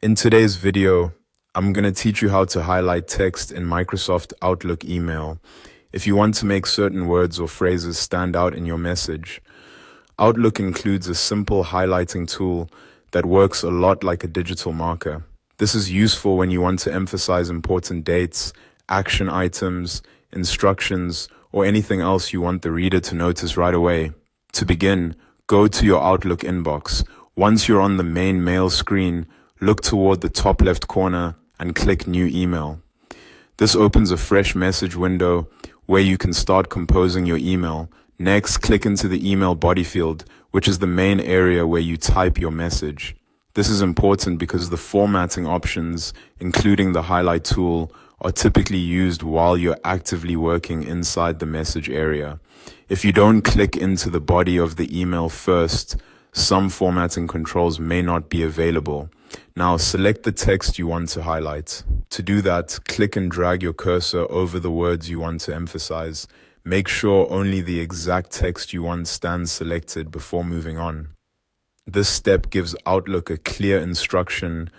In today's video, I'm going to teach you how to highlight text in Microsoft Outlook email if you want to make certain words or phrases stand out in your message. Outlook includes a simple highlighting tool that works a lot like a digital marker. This is useful when you want to emphasize important dates, action items, instructions, or anything else you want the reader to notice right away. To begin, go to your Outlook inbox. Once you're on the main mail screen, look toward the top left corner and click New Email. This opens a fresh message window where you can start composing your email. Next, click into the email body field, which is the main area where you type your message. This is important because the formatting options, including the highlight tool, are typically used while you're actively working inside the message area. If you don't click into the body of the email first, some formatting controls may not be available. Now select the text you want to highlight. To do that, click and drag your cursor over the words you want to emphasize. Make sure only the exact text you want stands selected before moving on. This step gives Outlook a clear instruction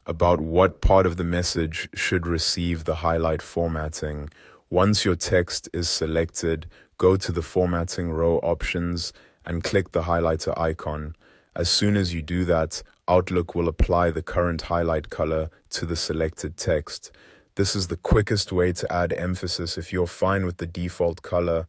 about what part of the message should receive the highlight formatting. Once your text is selected, go to the formatting row options and click the highlighter icon. As soon as you do that, Outlook will apply the current highlight color to the selected text. This is the quickest way to add emphasis if you're fine with the default color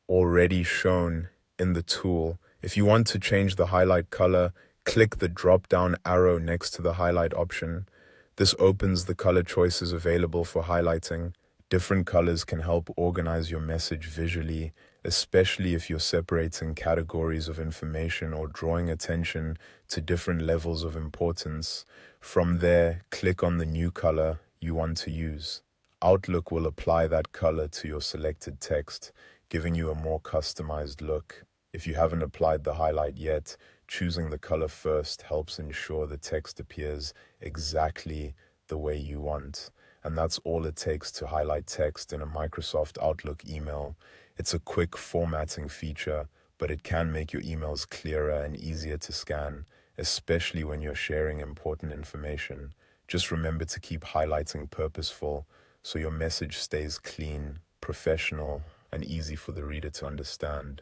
already shown in the tool. If you want to change the highlight color, click the drop-down arrow next to the highlight option. This opens the color choices available for highlighting. Different colors can help organize your message visually, especially if you're separating categories of information or drawing attention to different levels of importance. From there, click on the new color you want to use. Outlook will apply that color to your selected text, giving you a more customized look. If you haven't applied the highlight yet, choosing the color first helps ensure the text appears exactly the way you want. And that's all it takes to highlight text in a Microsoft Outlook email. It's a quick formatting feature, but it can make your emails clearer and easier to scan, especially when you're sharing important information. Just remember to keep highlighting purposeful so your message stays clean, professional, and easy for the reader to understand.